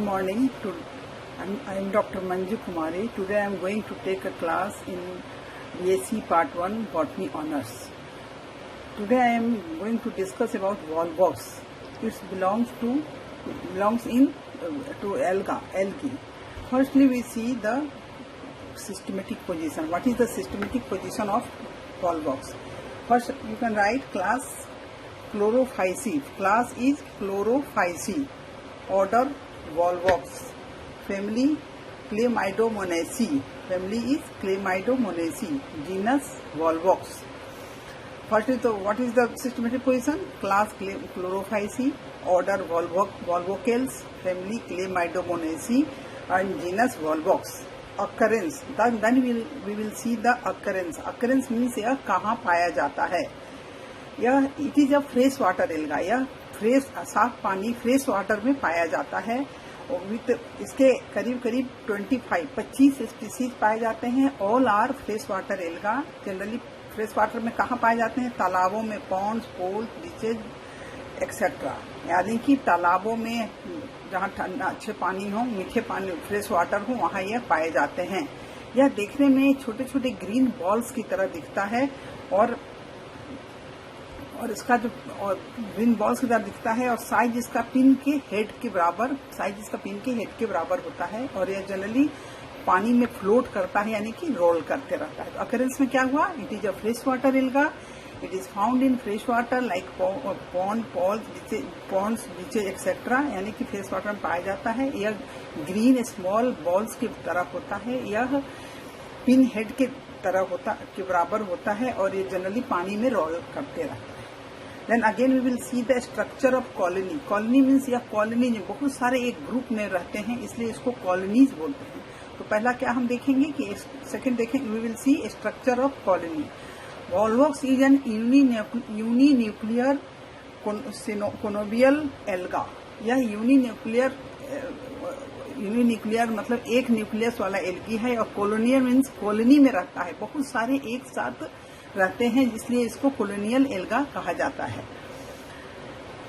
morning. I am Dr. Manju Kumari. Today I am going to take a class in BSc Part 1 Botany Honours. Today I am going to discuss about volvox. It belongs in algae. Firstly, we see the systematic position. What is the systematic position of volvox? First, you can write class Chlorophyceae. Class is Chlorophyceae. Order Volvox. Family Chlamydomonaceae. Family is Chlamydomonaceae. Genus Volvox. First is what is the systematic position? Class Chlorophyceae. Order Volvocales. Family Chlamydomonaceae and genus Volvox. Occurrence. Then we will see the occurrence. Occurrence means यह कहाँ पाया जाता है. यह it is a fresh water alga. यह fresh साफ पानी fresh water में पाया जाता है. विथ इसके करीब 25 स्पीसीज पाए जाते हैं. All are fresh water alga. Generally fresh water में कहाँ पाए जाते हैं? तालाबों में, पॉन्ड्स, पूल, बीचेज एक्सेट्रा. यानी कि तालाबों में जहाँ अच्छे पानी हो, मीठे पानी, फ्रेश वाटर हो, वहाँ यह पाए जाते हैं. यह देखने में छोटे छोटे ग्रीन बॉल्स की तरह दिखता है और इसका जो ग्रीन बॉल्स की तरह दिखता है और साइज इसका पिन के हेड के बराबर होता है. और यह जनरली पानी में फ्लोट करता है, यानी कि रोल करते रहता है. तो अकरेंस में क्या हुआ? It is a fresh water alga. It is found in fresh water like ponds, beaches etcetera. यानी कि फ्रेश वाटर में पाया जाता है. यह ग्रीन स्मॉल बॉल्स की तरह होता है. यह पिन हेड के बराबर होता है और ये जनरली पानी में रोल करते रहता है. Then again we will see the structure of colony. Colony means यह कॉलोनी में बहुत सारे एक ग्रुप में रहते हैं, इसलिए इसको कॉलोनीज बोलते हैं. तो पहला क्या हम देखेंगे कि सेकंड देखेंगे. we will see structure of colony. Volvox is an uninuclear conobial alga. यह यूनिन्यूक्लियर मतलब एक न्यूक्लियस वाला एल्गी है. और कॉलोनियल मीन्स कॉलोनी में रहता है, बहुत सारे एक साथ रहते हैं, इसलिए इसको कॉलोनियल एल्गा कहा जाता है.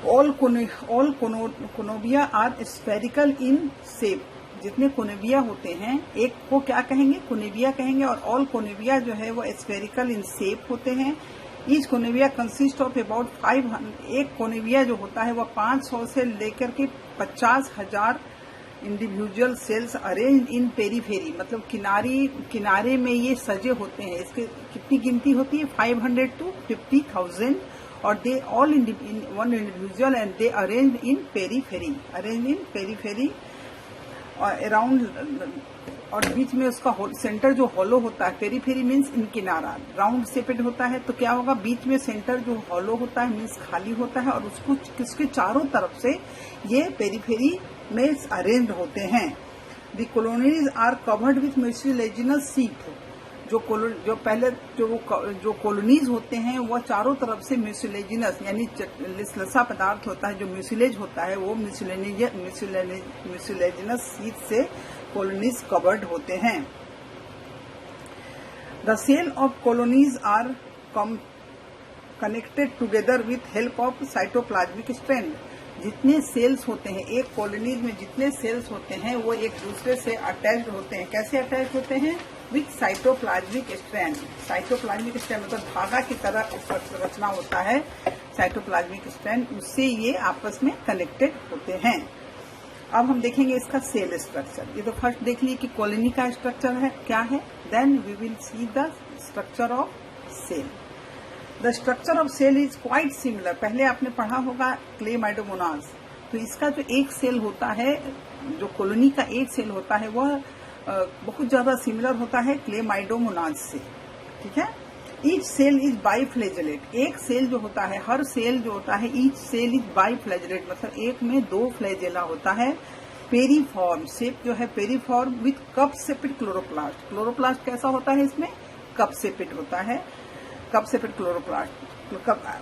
All coenobia are spherical in shape. जितने कोनोबिया होते हैं, एक को क्या कहेंगे? कोनोबिया कहेंगे. और ऑल कोनोबिया जो है वो स्फेरिकल इन शेप होते हैं. Each coenobia consist of about 500. एक कोनोबिया जो होता है वह 500 से लेकर के 50,000 individual cells arrange in periphery. मतलब किनारे में ये सजे होते हैं. इसके कितनी गिनती होती है? 500 to 50,000. और they all in one individual and they arrange in periphery around. और बीच में उसका सेंटर जो हॉलो होता है, पेरीफेरी मीन्स इन किनारा, राउंड शेपेड होता है. तो क्या होगा? बीच में सेंटर जो हॉलो होता है मीन्स खाली होता है और उसको किसके चारों तरफ से ये पेरीफेरी में अरेंज होते हैं. The colonies are covered with mucilaginous sheet. जो कॉलोनीज होते हैं वह चारों तरफ से म्यूसिलेजिनस यानी लिसलसा पदार्थ होता है, जो म्यूसिलेज होता है वो म्यूसिलेजिनस शीट से कॉलोनीज कवर्ड होते हैं. The cell of colonies are connected together with help of cytoplasmic strand. जितने सेल्स होते हैं एक कॉलोनीज में, जितने सेल्स होते हैं वो एक दूसरे से अटैच्ड होते हैं. कैसे अटैच होते हैं? With cytoplasmic strand. Cytoplasmic strand मतलब धागा की तरह रचना होता है साइटोप्लाज्मिक स्ट्रैंड. उससे ये आपस में कनेक्टेड होते हैं. अब हम देखेंगे इसका सेल स्ट्रक्चर. ये तो फर्स्ट देख लीजिए कि कॉलोनी का स्ट्रक्चर है क्या है. Then we will see the structure of cell. The structure of cell is quite similar. पहले आपने पढ़ा होगा क्लेमाइडोमोनास. तो इसका जो एक सेल होता है, जो कॉलोनी का एक सेल होता है, वह बहुत ज्यादा सिमिलर होता है क्लेमाइडोमोनास से. ठीक है. Each cell is biflagellate. एक सेल जो होता है, हर सेल जो होता है, ईच सेल इज बाइफ्लैजेलेट मतलब एक में 2 फ्लैजेला होता है. पेरीफॉर्म. शेप जो है pyriform with cup shaped chloroplast. Chloroplast कैसा होता है? इसमें कप सेपेड होता है. Cup shaped chloroplast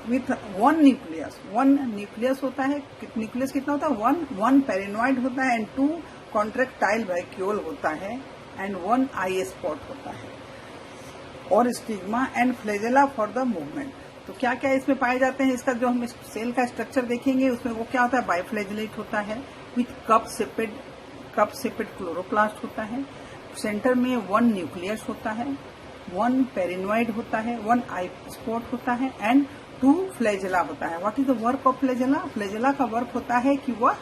with one nucleus होता है. न्यूक्लियस कितना होता है? वन पेरिनॉइड होता है एंड 2 कॉन्ट्रेक्टाइल वैक्यूल होता है एंड 1 आई स्पॉट होता है. और stigma and flagella for the movement. तो क्या क्या इसमें पाए जाते हैं? इसका जो हम सेल का स्ट्रक्चर देखेंगे उसमें वो क्या होता है, बाइफ्लैजेलेट होता है with cup shaped cup shaped chloroplast होता है। सेंटर में 1 न्यूक्लियस होता है, 1 पेरिनोइड होता है, 1 आई स्पॉट होता है एंड 2 फ्लैजेला होता है। What is the work of flagella? Flagella का वर्क होता है कि वह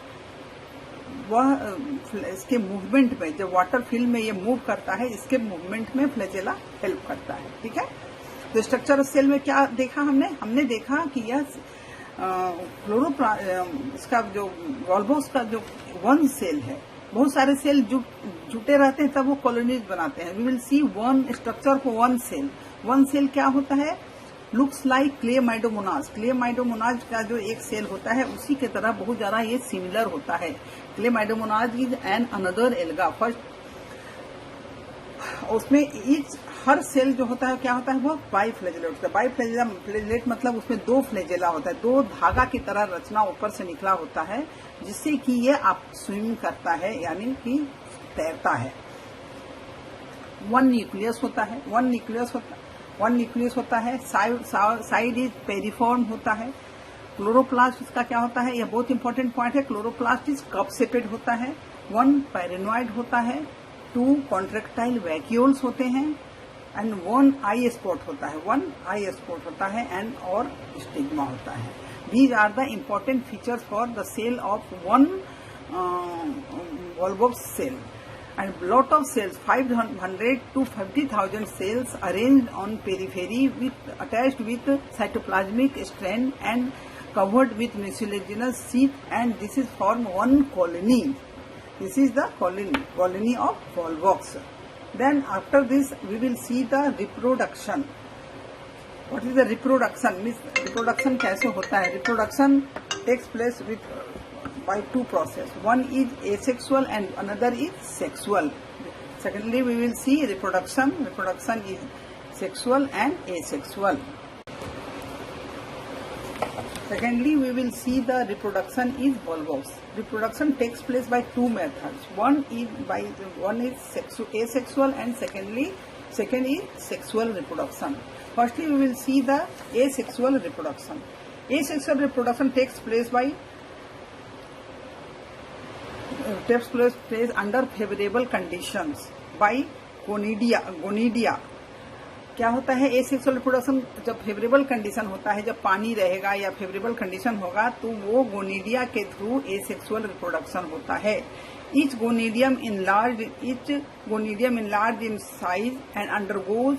इसके मूवमेंट में, जब वाटर फिल्म में ये मूव करता है, इसके मूवमेंट में फ्लैजेला हेल्प करता है। ठीक है, तो स्ट्रक्चर ऑफ सेल में क्या देखा हमने देखा कि यह इसका जो वॉल्वोस का जो 1 सेल है, बहुत सारे सेल जुटे रहते हैं तब वो कॉलोनीज बनाते हैं। We will see 1 structure for 1 cell. 1 cell क्या होता है? Looks like क्लेमाइडोमोनाज। क्लेमाइडोमोनाज का जो एक सेल होता है उसी के तरह बहुत ज्यादा ये सिमिलर होता है। क्लेमाइडोमोनाज is an another alga. First उसमें हर सेल जो होता है क्या होता है? वो बाइफ्लैजेलेट होता है। बाइफ्लैजेलेट मतलब उसमें 2 फ्लैजेला होता है, 2 धागा की तरह रचना ऊपर से निकला होता है, जिससे कि ये आप स्विमिंग करता है, यानी कि तैरता है। 1 न्यूक्लियस होता है, 1 न्यूक्लियस होता है। साइड इज पेरिफॉर्म होता है। क्लोरोप्लास्ट इसका क्या होता है? यह बहुत इंपॉर्टेंट पॉइंट है। क्लोरोप्लास्ट इज कप सेपेट होता है। 1 पेरिनोइड होता है, 2 कॉन्ट्रेक्टाइल वैक्यूल्स होते हैं एंड 1 आई स्पॉट होता है, एंड और स्टिग्मा होता है। These are the important features for the cell of 1 Volvox cell and lot of cells, 500 to 50,000 cells arranged on periphery attached with cytoplasmic strand and covered with mucilaginous sheath, and this is form 1 colony. This is the colony of Volvox. Then after this we will see the reproduction. What is the reproduction? Reproduction कैसे होता है? Reproduction takes place by 2 process. One is asexual and another is sexual. Secondly, we will see reproduction. Reproduction is sexual and asexual. Secondly, we will see the reproduction is volvous. Reproduction takes place by 2 methods. One is asexual and second is sexual reproduction. Firstly, we will see the asexual reproduction. Asexual reproduction takes place under favorable conditions by gonidia. क्या होता है asexual reproduction? जब favourable condition होता है, जब पानी रहेगा या फेवरेबल कंडीशन होगा, तो वो गोनिडिया के थ्रू एसेक्सुअल रिप्रोडक्शन होता है। Each gonidium enlarged in size and undergoes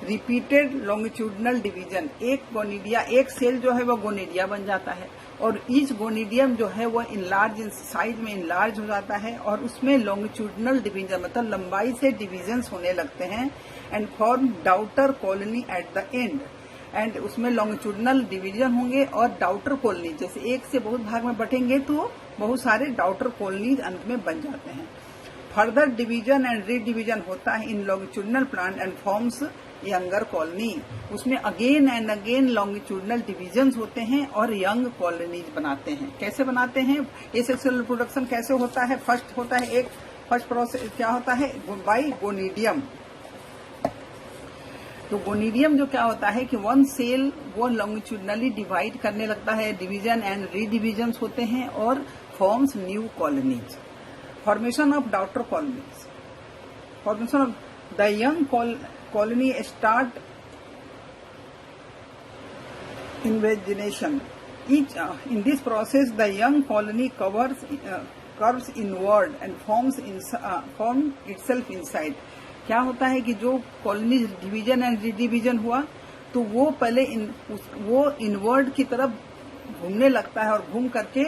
repeated longitudinal division. एक सेल जो है वो गोनिडिया बन जाता है और ईच गोनिडियम जो है वो इनलार्ज इन साइज में इनलार्ज हो जाता है और उसमें लॉन्गिट्यूडनल डिवीजन मतलब लंबाई से डिवीजन्स होने लगते हैं and form daughter colony at the end. And उसमें लॉन्गिट्यूडनल डिवीजन होंगे और डाउटर कॉलोनी, जैसे एक से बहुत भाग में बटेंगे तो बहुत सारे डाउटर कॉलोनीज अंत में बन जाते हैं। फर्दर डिवीजन एंड रीडिवीजन होता है in longitudinal plant and forms younger colony. उसमें again and again longitudinal divisions होते हैं और यंग कॉलोनीज बनाते हैं। कैसे बनाते हैं? एसेक्सुअल रिप्रोडक्शन कैसे होता है? फर्स्ट प्रोसेस क्या होता है? बाय गोनिडियम। तो गोनिडियम जो क्या होता है कि 1 सेल वो लॉन्गिट्यूडनली डिवाइड करने लगता है, डिवीजन एंड रीडिवीजन्स होते हैं और forms new colonies. Formation of daughter colonies. Formation of the young colony start invagination. In this process, the young colony curves inward and form itself inside. क्या होता है कि जो कॉलोनी डिवीजन एंड रिडिवीजन हुआ तो वो पहले वो इनवर्ड की तरफ घूमने लगता है और घूम करके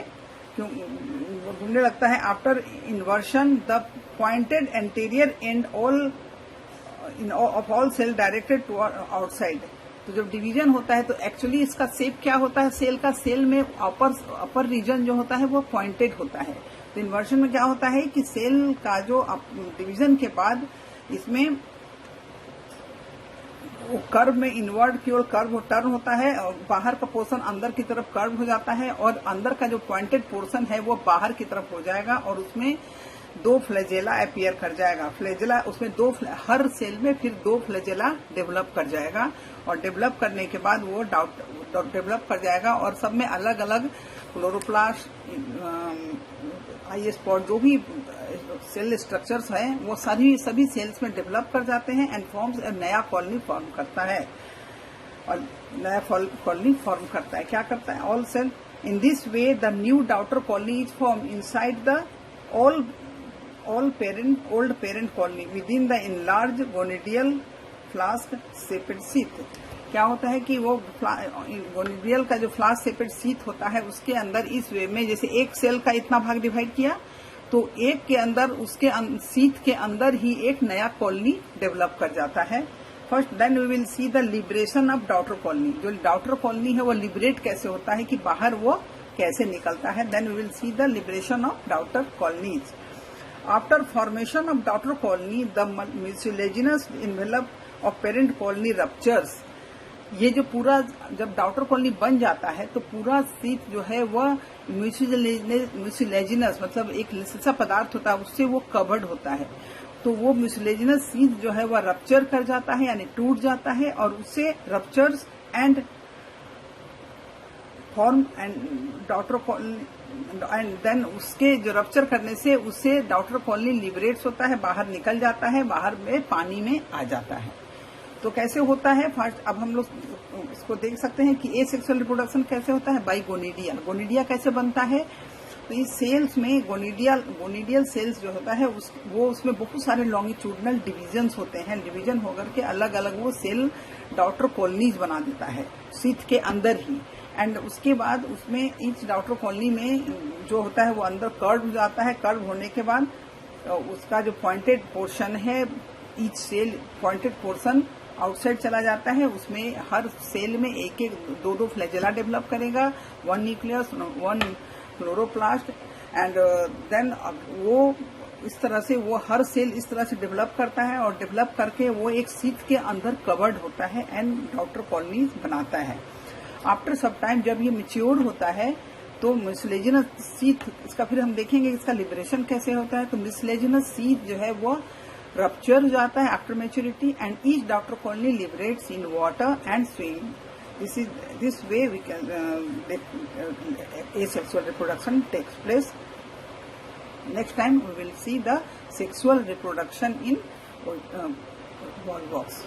घूमने लगता है। After inversion the pointed anterior end of all cell directed to outside. तो जब डिवीजन होता है तो एक्चुअली इसका शेप क्या होता है? सेल का सेल में अपर रीजन जो होता है वो पॉइंटेड होता है। तो इन्वर्शन में क्या होता है कि सेल का जो डिवीजन के बाद इसमें वो कर्व में इनवर्ड की ओर कर्व टर्न होता है और बाहर का पोर्शन अंदर की तरफ कर्व हो जाता है और अंदर का जो पॉइंटेड पोर्शन है वो बाहर की तरफ हो जाएगा और उसमें 2 फ्लैजेला अपीयर कर जाएगा। फ्लैजेला उसमें हर सेल में फिर 2 फ्लैजेला डेवलप कर जाएगा और डेवलप करने के बाद वो डेवलप कर जाएगा और सब में अलग अलग क्लोरोप्लास्ट, आई स्पॉट, जो भी सेल स्ट्रक्चर्स हैं वो सभी सेल्स में डेवलप कर जाते हैं एंड फॉर्म्स नया कॉलोनी फॉर्म करता है। और नया कॉलोनी फॉर्म करता है, क्या करता है? All cell. In this way the new daughter colony is form inside the old parent colony within the enlarge gonidial flask shaped sheath. क्या होता है कि वो गोनिडियल का जो फ्लास्क सेपेड शीथ होता है उसके अंदर इस वे में, जैसे एक सेल का इतना भाग डिवाइड किया तो एक के अंदर उसके शीथ के अंदर ही एक नया कॉलोनी डेवलप कर जाता है। First then we will see the liberation of daughter colony. जो डॉटर कॉलोनी है वो लिबरेट कैसे होता है, कि बाहर वो कैसे निकलता है। Then we will see the liberation of daughter colonies. After formation of daughter colony the mucilaginous envelope of parent colony ruptures. ये जो पूरा जब डॉटर कॉलोनी बन जाता है तो पूरा शीथ जो है वह म्यूसिलेजिनस मतलब एक लिसा पदार्थ होता है उससे वो कवर्ड होता है। तो वो म्यूसिलेजिनस शीथ जो है वह रप्चर कर जाता है यानी टूट जाता है और उससे ruptures and form and daughter and then उसके जो रप्चर करने से उससे डॉटर कॉलोनी लिबरेट्स होता है, बाहर निकल जाता है, बाहर में पानी में आ जाता है। तो कैसे होता है? फर्स्ट अब हम लोग इसको देख सकते हैं कि एसेक्सुअल रिप्रोडक्शन कैसे होता है, बाय गोनिडिया। गोनिडिया कैसे बनता है? तो इस सेल्स में गोनिडियल सेल्स जो होता है वो उसमें बहुत सारे लॉन्गिट्यूडनल डिविजन्स होते हैं। डिवीजन होकर के अलग अलग वो सेल डॉटर कॉलोनीज बना देता है शीथ के अंदर ही। एंड उसके बाद उसमें ईच डॉटर कॉलोनी में जो होता है वो अंदर कर्व हो जाता है। कर्व होने के बाद उसका जो पॉइंटेड पोर्शन है, each cell pointed portion outside चला जाता है। उसमें हर सेल में एक एक दो फ्लैजेला डेवलप करेगा, one nucleus, one chloroplast and then वो इस तरह से वो हर सेल इस तरह से डेवलप करता है और डेवलप करके वो एक शीथ के अंदर कवर्ड होता है एंड डॉटर कॉलोनीज बनाता है। आफ्टर सब टाइम जब ये मैच्योर होता है तो म्यूसिलेजिनस शीथ, इसका फिर हम देखेंगे इसका लिबरेशन कैसे होता है। तो म्यूसिलेजिनस शीथ जो है वो रप्चर हो जाता है after maturity and each daughter colony liberates in water and swim. This way we can asexual reproduction takes place. Next time we will see the sexual reproduction in wall box.